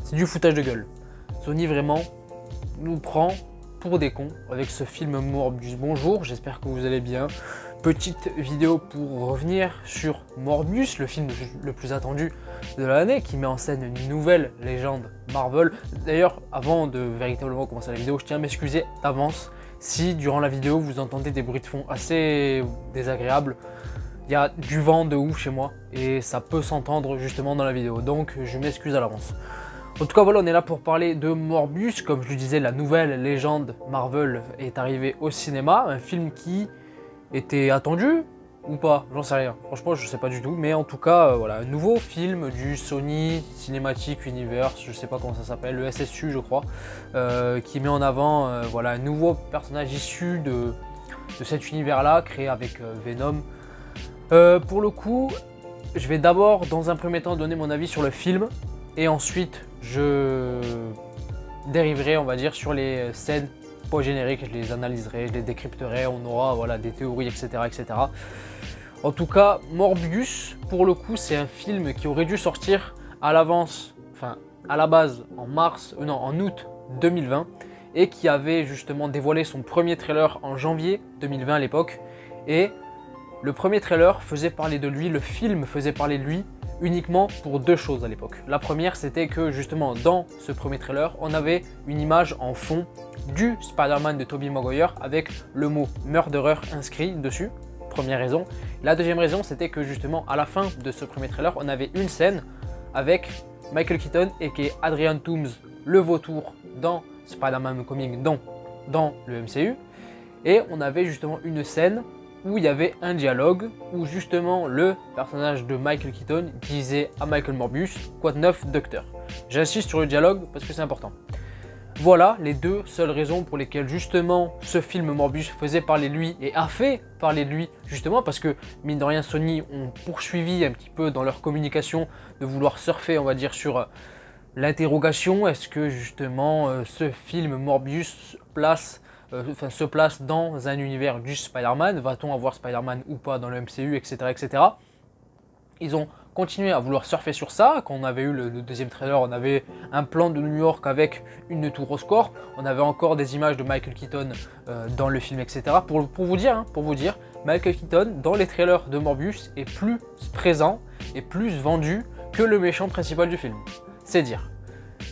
c'est du foutage de gueule. Sony vraiment nous prend pour des cons avec ce film Morbius. Bonjour, j'espère que vous allez bien. Petite vidéo pour revenir sur Morbius, le film le plus attendu de l'année, qui met en scène une nouvelle légende Marvel. D'ailleurs, avant de véritablement commencer la vidéo, je tiens à m'excuser d'avance si durant la vidéo vous entendez des bruits de fond assez désagréables. Il y a du vent de ouf chez moi et ça peut s'entendre justement dans la vidéo, donc je m'excuse à l'avance. En tout cas voilà, on est là pour parler de Morbius. Comme je le disais, la nouvelle légende Marvel est arrivée au cinéma, un film qui était attendu ou pas, j'en sais rien, franchement je sais pas du tout, mais en tout cas voilà, un nouveau film du Sony Cinematic Universe, je sais pas comment ça s'appelle, le SSU je crois, qui met en avant voilà, un nouveau personnage issu de cet univers là, créé avec Venom. Pour le coup, je vais d'abord dans un premier temps donner mon avis sur le film et ensuite je dériverai on va dire sur les scènes post-génériques, je les analyserai, je les décrypterai, on aura voilà, des théories etc. etc. En tout cas, Morbius, pour le coup, c'est un film qui aurait dû sortir à l'avance, enfin à la base en août 2020 et qui avait justement dévoilé son premier trailer en janvier 2020 à l'époque. Et le premier trailer faisait parler de lui, le film faisait parler de lui uniquement pour deux choses à l'époque. La première, c'était que justement dans ce premier trailer, on avait une image en fond du Spider-Man de Tobey Maguire avec le mot Murderer inscrit dessus. Première raison. La deuxième raison, c'était que justement à la fin de ce premier trailer, on avait une scène avec Michael Keaton et qui est Adrian Toomes, le vautour dans Spider-Man Homecoming, dans le MCU. Et on avait justement une scène où il y avait un dialogue où justement le personnage de Michael Keaton disait à Michael Morbius « Quoi de neuf, docteur ?» J'insiste sur le dialogue parce que c'est important. Voilà les deux seules raisons pour lesquelles justement ce film Morbius faisait parler de lui et a fait parler de lui justement parce que mine de rien Sony ont poursuivi un petit peu dans leur communication de vouloir surfer on va dire sur l'interrogation. Est-ce que justement ce film Morbius se place dans un univers du Spider-Man? Va-t-on avoir Spider-Man ou pas dans le MCU, etc. etc. Ils ont continué à vouloir surfer sur ça. Quand on avait eu le deuxième trailer, on avait un plan de New York avec une tour Oscorp. On avait encore des images de Michael Keaton dans le film, etc. Pour vous dire, Michael Keaton dans les trailers de Morbius est plus présent et plus vendu que le méchant principal du film. C'est dire.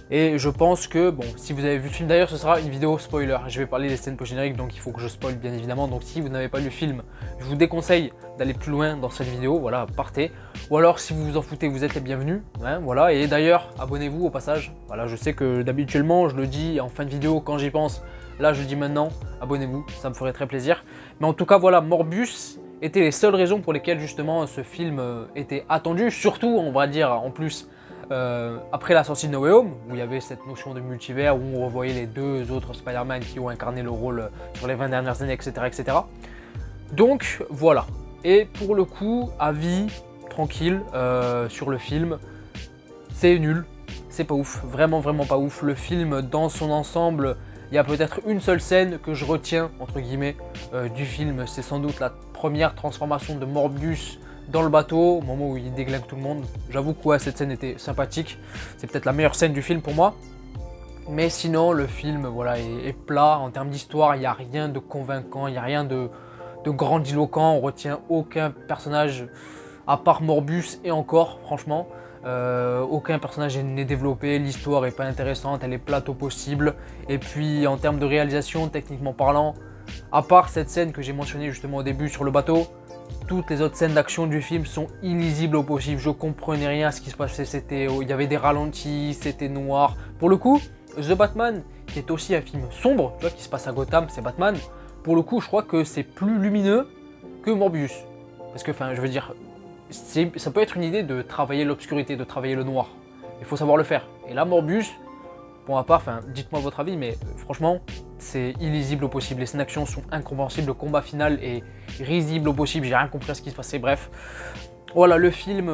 Et je pense que, bon, si vous avez vu le film, d'ailleurs ce sera une vidéo spoiler, je vais parler des scènes post-génériques donc il faut que je spoil bien évidemment, donc si vous n'avez pas lu le film, je vous déconseille d'aller plus loin dans cette vidéo, voilà, partez. Ou alors si vous vous en foutez, vous êtes les bienvenus, hein, voilà, et d'ailleurs abonnez-vous au passage, voilà, je sais que d'habituellement je le dis en fin de vidéo quand j'y pense, là je le dis maintenant, abonnez-vous, ça me ferait très plaisir. Mais en tout cas voilà, Morbius était les seules raisons pour lesquelles justement ce film était attendu, surtout on va dire en plus, après la sortie de No Way Home, où il y avait cette notion de multivers, où on revoyait les deux autres Spider-Man qui ont incarné le rôle sur les 20 dernières années, etc. etc. Donc voilà. Et pour le coup, avis tranquille sur le film, c'est nul, c'est pas ouf, vraiment pas ouf. Le film dans son ensemble, il y a peut-être une seule scène que je retiens, entre guillemets, du film, c'est sans doute la première transformation de Morbius dans le bateau, au moment où il déglingue tout le monde. J'avoue que ouais, cette scène était sympathique. C'est peut-être la meilleure scène du film pour moi. Mais sinon, le film voilà, est plat. En termes d'histoire, il n'y a rien de convaincant, il n'y a rien de grandiloquent. On retient aucun personnage à part Morbius et encore, franchement. Aucun personnage n'est développé, l'histoire n'est pas intéressante, elle est plate au possible. Et puis en termes de réalisation, techniquement parlant, à part cette scène que j'ai mentionnée justement au début sur le bateau, toutes les autres scènes d'action du film sont illisibles au possible. Je comprenais rien à ce qui se passait. Il y avait des ralentis, c'était noir. Pour le coup, The Batman, qui est aussi un film sombre, tu vois, qui se passe à Gotham, c'est Batman. Pour le coup, je crois que c'est plus lumineux que Morbius. Parce que, enfin, je veux dire, ça peut être une idée de travailler l'obscurité, de travailler le noir. Il faut savoir le faire. Et là, Morbius, pour ma part, enfin, dites-moi votre avis, mais franchement, c'est illisible au possible. Les scènes d'action sont incompréhensibles, le combat final est risible au possible, j'ai rien compris à ce qui se passait, bref. Voilà, le film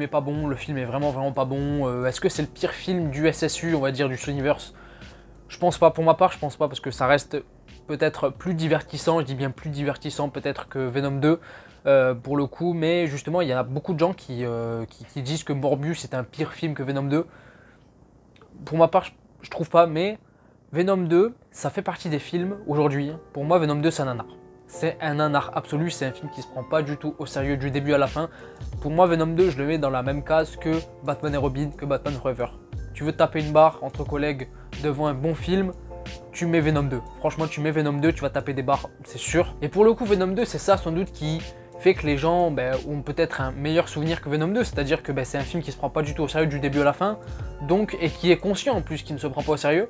est pas bon, le film est vraiment pas bon. Est-ce que c'est le pire film du SSU, on va dire, du Sonyverse? Je pense pas, pour ma part, je pense pas, parce que ça reste peut-être plus divertissant, je dis bien plus divertissant peut-être que Venom 2, pour le coup, mais justement, il y a beaucoup de gens qui disent que Morbius est un pire film que Venom 2. Pour ma part, je trouve pas, mais Venom 2, ça fait partie des films aujourd'hui. Pour moi, Venom 2, c'est un nanar. C'est un nanar absolu, c'est un film qui se prend pas du tout au sérieux du début à la fin. Pour moi, Venom 2, je le mets dans la même case que Batman et Robin, que Batman Forever. Tu veux taper une barre entre collègues devant un bon film, tu mets Venom 2. Franchement, tu mets Venom 2, tu vas taper des barres, c'est sûr. Et pour le coup, Venom 2, c'est ça sans doute qui fait que les gens ont peut-être un meilleur souvenir que Venom 2. C'est-à-dire que c'est un film qui se prend pas du tout au sérieux du début à la fin, donc, et qui est conscient en plus qu'il ne se prend pas au sérieux.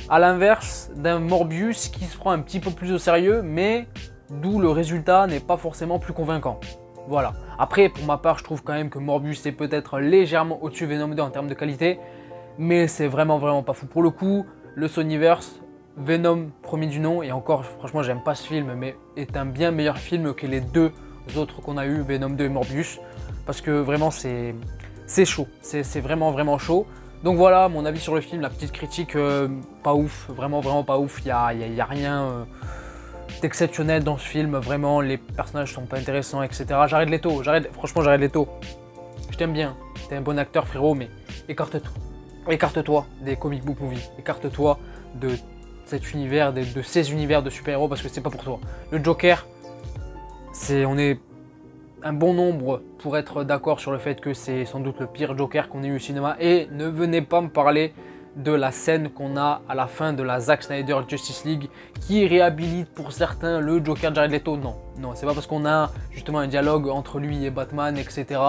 À l'inverse d'un Morbius qui se prend un petit peu plus au sérieux, mais d'où le résultat n'est pas forcément plus convaincant. Voilà. Après, pour ma part, je trouve quand même que Morbius est peut-être légèrement au-dessus de Venom 2 en termes de qualité, mais c'est vraiment pas fou. Pour le coup, le Sonyverse, Venom, premier du nom, et encore, franchement, j'aime pas ce film, mais est un bien meilleur film que les deux autres qu'on a eu, Venom 2 et Morbius, parce que vraiment, c'est chaud. C'est vraiment chaud. Donc voilà, mon avis sur le film, la petite critique, pas ouf, vraiment pas ouf, il y a rien d'exceptionnel dans ce film, vraiment, les personnages sont pas intéressants, etc. Jared Leto, franchement Jared Leto, je t'aime bien, t'es un bon acteur frérot, mais écarte-toi des comic book movies, écarte-toi de cet univers, de ces univers de super-héros, parce que c'est pas pour toi. Le Joker, on est un bon nombre pour être d'accord sur le fait que c'est sans doute le pire Joker qu'on ait eu au cinéma, et ne venez pas me parler de la scène qu'on a à la fin de la Zack Snyder Justice League qui réhabilite pour certains le Joker de Jared Leto. Non, c'est pas parce qu'on a justement un dialogue entre lui et Batman, etc.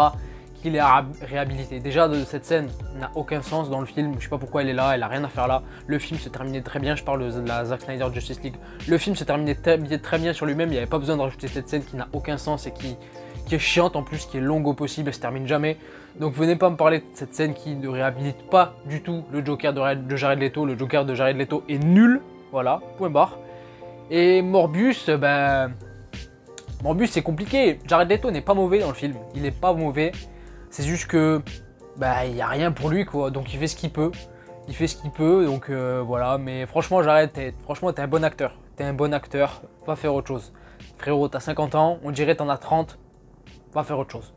qu'il est réhabilité. Déjà, cette scène n'a aucun sens dans le film, je sais pas pourquoi elle est là, elle a rien à faire là. Le film se terminait très bien, je parle de la Zack Snyder Justice League. Le film se terminait très bien sur lui-même, il n'y avait pas besoin de rajouter cette scène qui n'a aucun sens et qui est chiante en plus, qui est longue au possible, elle se termine jamais. Donc venez pas me parler de cette scène qui ne réhabilite pas du tout le Joker de Jared Leto. Le Joker de Jared Leto est nul, voilà, point barre. Et Morbius, Morbius c'est compliqué. Jared Leto n'est pas mauvais dans le film, il n'est pas mauvais. C'est juste que il n'y a rien pour lui quoi, donc il fait ce qu'il peut. Donc voilà, mais franchement Jared, t'es un bon acteur. T'es un bon acteur, va faire autre chose. Frérot, t'as 50 ans, on dirait t'en as 30. Va faire autre chose.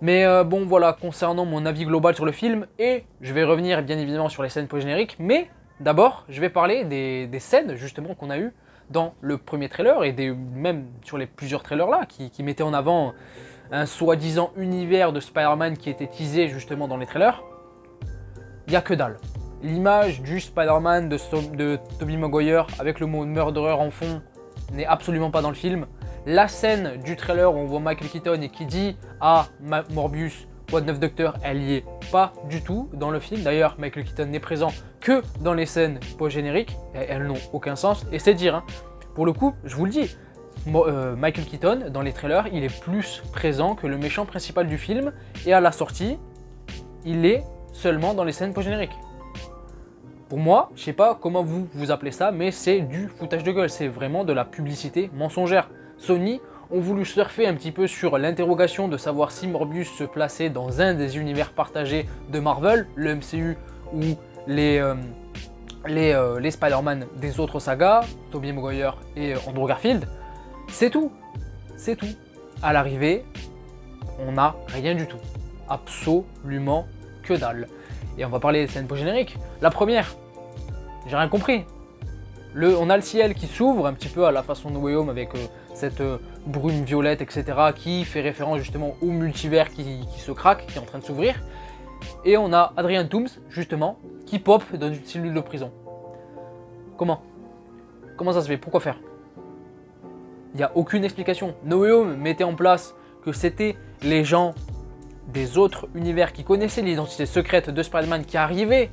Mais bon voilà, concernant mon avis global sur le film, et je vais revenir bien évidemment sur les scènes post-génériques, mais d'abord je vais parler des scènes justement qu'on a eues dans le premier trailer, et même sur les plusieurs trailers là, qui mettaient en avant un soi-disant univers de Spider-Man qui était teasé justement dans les trailers. Il n'y a que dalle. L'image du Spider-Man de Tobey Maguire avec le mot murderer en fond n'est absolument pas dans le film. La scène du trailer où on voit Michael Keaton et qui dit à Morbius What de neuf Docteur, elle y est pas du tout dans le film. D'ailleurs, Michael Keaton n'est présent que dans les scènes post-génériques. Elles n'ont aucun sens. Et c'est dire, hein, pour le coup, je vous le dis, Michael Keaton, dans les trailers, il est plus présent que le méchant principal du film. Et à la sortie, il est seulement dans les scènes post-génériques. Pour moi, je sais pas comment vous appelez ça, mais c'est du foutage de gueule. C'est vraiment de la publicité mensongère. Sony ont voulu surfer un petit peu sur l'interrogation de savoir si Morbius se plaçait dans un des univers partagés de Marvel, le MCU ou les Spider-Man des autres sagas, Tobey Maguire et Andrew Garfield. C'est tout. C'est tout. À l'arrivée, on n'a rien du tout. Absolument que dalle. Et on va parler des scènes post-génériques. La première, j'ai rien compris. On a le ciel qui s'ouvre un petit peu à la façon de No Way Home avec cette brume violette, etc. qui fait référence justement au multivers qui se craque, qui est en train de s'ouvrir. Et on a Adrian Toomes, justement, qui pop dans une cellule de prison. Comment ça se fait? Pourquoi faire? Il n'y a aucune explication. No Way Home mettait en place que c'était les gens des autres univers qui connaissaient l'identité secrète de Spider-Man qui arrivaient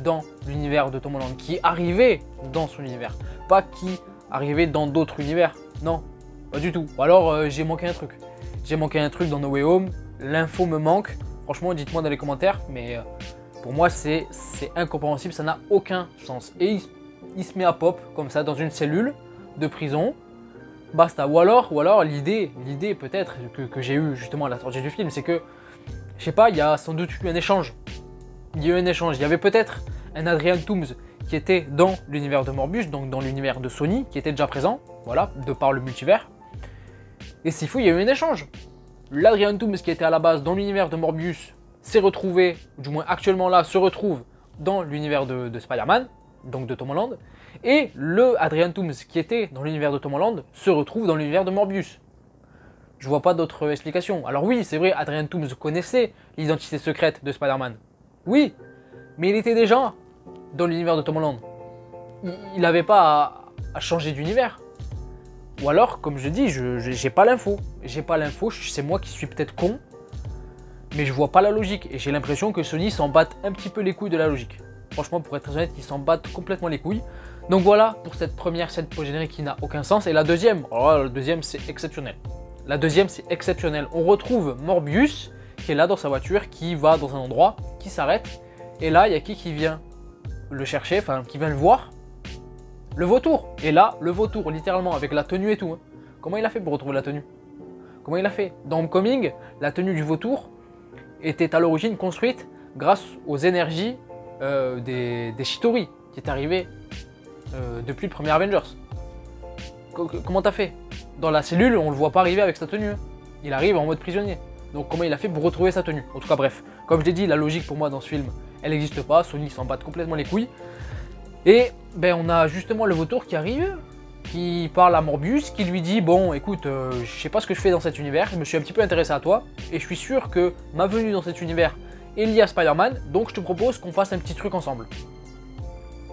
dans l'univers de Tom Holland, qui arrivaient dans son univers, pas qui arrivaient dans d'autres univers. Non, pas du tout. Ou alors j'ai manqué un truc. J'ai manqué un truc dans No Way Home, l'info me manque. Franchement, dites-moi dans les commentaires, mais pour moi c'est incompréhensible, ça n'a aucun sens. Et il se met à pop comme ça dans une cellule de prison. Basta. Ou alors l'idée peut-être que j'ai eu justement à la sortie du film, c'est que, je sais pas, il y a sans doute eu un échange. Il y a eu un échange. Il y avait peut-être un Adrian Toomes qui était dans l'univers de Morbius, donc dans l'univers de Sony, qui était déjà présent, voilà, de par le multivers. Et s'il faut, il y a eu un échange. L'Adrian Toomes qui était à la base dans l'univers de Morbius s'est retrouvé, du moins actuellement là, se retrouve dans l'univers de Spider-Man, donc de Tom Holland, et le Adrian Toomes qui était dans l'univers de Tom Holland se retrouve dans l'univers de Morbius. Je vois pas d'autre explication. Alors oui, c'est vrai, Adrian Toomes connaissait l'identité secrète de Spider-Man. Oui, mais il était déjà dans l'univers de Tom Holland. Il n'avait pas à changer d'univers. Ou alors, comme je dis, j'ai pas l'info. J'ai pas l'info, c'est moi qui suis peut-être con, mais je vois pas la logique. Et j'ai l'impression que Sony s'en batte un petit peu les couilles de la logique. Franchement, pour être très honnête, ils s'en battent complètement les couilles. Donc voilà pour cette première scène post-générique qui n'a aucun sens. Et la deuxième, alors là, la deuxième c'est exceptionnel. La deuxième c'est exceptionnel. On retrouve Morbius qui est là dans sa voiture, qui va dans un endroit, qui s'arrête. Et là, il y a qui vient le chercher, enfin qui vient le voir? Le vautour. Et là, le vautour, littéralement, avec la tenue et tout. Hein. Comment il a fait pour retrouver la tenue? Comment il a fait? Dans Homecoming, la tenue du vautour était à l'origine construite grâce aux énergies des Chitauri, qui est arrivé depuis le premier Avengers. Comment t'as fait? Dans la cellule, on le voit pas arriver avec sa tenue. Hein. Il arrive en mode prisonnier. Donc comment il a fait pour retrouver sa tenue? En tout cas, bref. Comme je l'ai dit, la logique pour moi dans ce film, elle n'existe pas. Sony s'en bat complètement les couilles. Et ben, on a justement le vautour qui arrive, qui parle à Morbius, qui lui dit « Bon, écoute, je sais pas ce que je fais dans cet univers, je me suis un petit peu intéressé à toi, et je suis sûr que ma venue dans cet univers est liée à Spider-Man, donc je te propose qu'on fasse un petit truc ensemble. »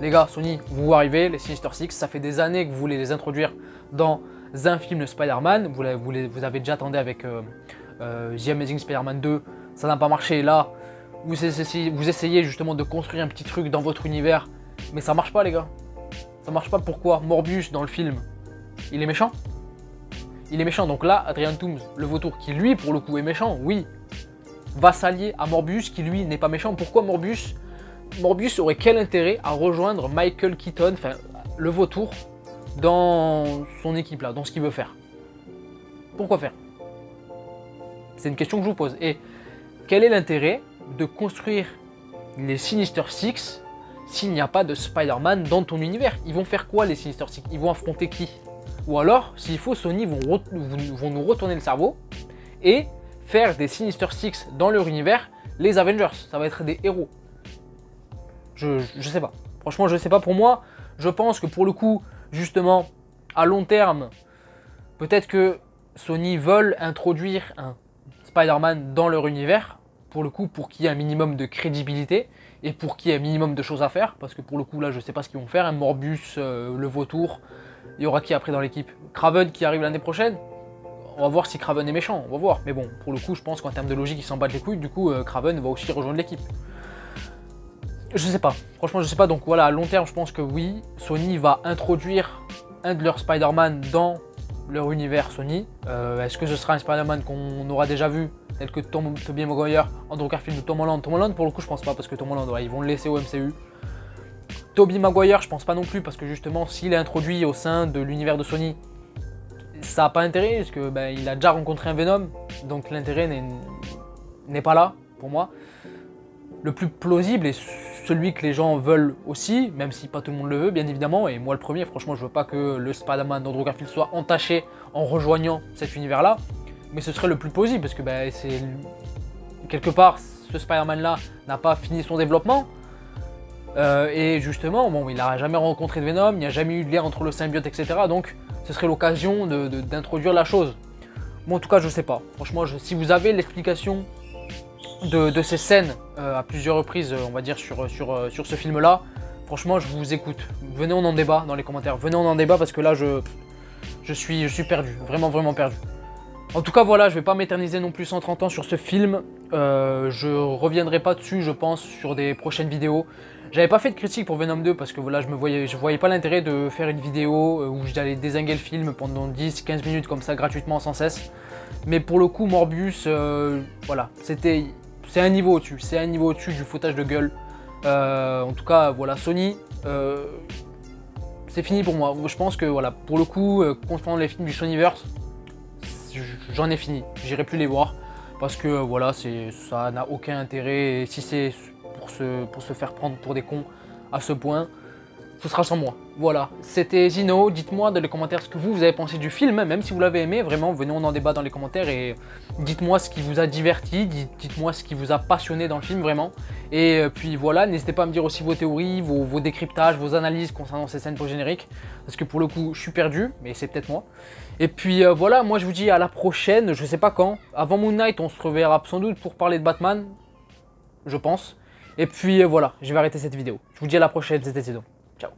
Les gars, Sony, vous arrivez, les Sinister Six, ça fait des années que vous voulez les introduire dans un film de Spider-Man, vous avez déjà attendu avec The Amazing Spider-Man 2, ça n'a pas marché, là, vous essayez justement de construire un petit truc dans votre univers, mais ça marche pas les gars. Ça marche pas, pourquoi? Morbius dans le film, il est méchant. Il est méchant, donc là, Adrian Toomes, le vautour, qui lui pour le coup est méchant, oui, va s'allier à Morbius qui lui n'est pas méchant. Pourquoi Morbius? Morbius aurait quel intérêt à rejoindre Michael Keaton, enfin le vautour, dans son équipe là, dans ce qu'il veut faire? Pourquoi faire? C'est une question que je vous pose. Et quel est l'intérêt de construire les Sinister Six s'il n'y a pas de Spider-Man dans ton univers? Ils vont faire quoi les Sinister Six? Ils vont affronter qui? Ou alors, s'il faut, Sony vont nous retourner le cerveau et faire des Sinister Six dans leur univers, les Avengers. Ça va être des héros. Je sais pas. Franchement, je sais pas. Pour moi, je pense que pour le coup, justement, à long terme, peut-être que Sony veulent introduire un Spider-Man dans leur univers, pour le coup, pour qu'il y ait un minimum de crédibilité et pour qu'il y ait un minimum de choses à faire, parce que pour le coup, là, je sais pas ce qu'ils vont faire. Un Morbius, le vautour, il y aura qui après dans l'équipe? Kraven qui arrive l'année prochaine. On va voir si Kraven est méchant, on va voir. Mais bon, pour le coup, je pense qu'en termes de logique, ils s'en battent les couilles. Du coup, Kraven va aussi rejoindre l'équipe. Je sais pas, franchement je sais pas, donc voilà, à long terme je pense que oui, Sony va introduire un de leurs Spider-Man dans leur univers Sony. Est-ce que ce sera un Spider-Man qu'on aura déjà vu, tel que Tobey Maguire, Andrew Garfield ou Tom Holland? Tom Holland pour le coup je pense pas, parce que Tom Holland, ouais, ils vont le laisser au MCU. Tobey Maguire je pense pas non plus, parce que justement s'il est introduit au sein de l'univers de Sony, ça n'a pas intérêt, parce que ben, il a déjà rencontré un Venom, donc l'intérêt n'est pas là pour moi. Le plus plausible et celui que les gens veulent aussi, même si pas tout le monde le veut bien évidemment, et moi le premier, franchement je veux pas que le Spider-Man d'Andrew Garfield soit entaché en rejoignant cet univers là, mais ce serait le plus plausible parce que ben, c'est quelque part ce Spider-Man là n'a pas fini son développement, et justement bon, il n'a jamais rencontré de Venom, il n'y a jamais eu de lien entre le symbiote etc, donc ce serait l'occasion d'introduire la chose. Bon en tout cas je sais pas, franchement si vous avez l'explication de ces scènes à plusieurs reprises, on va dire, sur ce film-là, franchement, je vous écoute. Venez, on en débat dans les commentaires. Venez, on en débat parce que là, je suis perdu. Vraiment, vraiment perdu. En tout cas, voilà, je vais pas m'éterniser non plus 130 ans sur ce film. Je reviendrai pas dessus, je pense, sur des prochaines vidéos. J'avais pas fait de critique pour Venom 2 parce que voilà, je voyais pas l'intérêt de faire une vidéo où j'allais dézinguer le film pendant 10-15 minutes comme ça, gratuitement, sans cesse. Mais pour le coup, Morbius, voilà, c'est un niveau au-dessus, du foutage de gueule. En tout cas, voilà, Sony, c'est fini pour moi. Je pense que voilà, pour le coup, concernant les films du Sonyverse, j'en ai fini. J'irai plus les voir parce que voilà, ça n'a aucun intérêt. Et si c'est pour se faire prendre pour des cons à ce point, ce sera sans moi. Voilà, c'était Zino. Dites-moi dans les commentaires ce que vous avez pensé du film, même si vous l'avez aimé. Vraiment, venez, on en débat dans les commentaires et dites-moi ce qui vous a diverti, dites-moi ce qui vous a passionné dans le film, vraiment. Et puis voilà, n'hésitez pas à me dire aussi vos théories, vos décryptages, vos analyses concernant ces scènes post-génériques. Parce que pour le coup, je suis perdu, mais c'est peut-être moi. Et puis voilà, moi je vous dis à la prochaine, je sais pas quand. Avant Moon Knight, on se reverra sans doute pour parler de Batman, je pense. Et puis voilà, je vais arrêter cette vidéo. Je vous dis à la prochaine, c'était Zino. Ciao.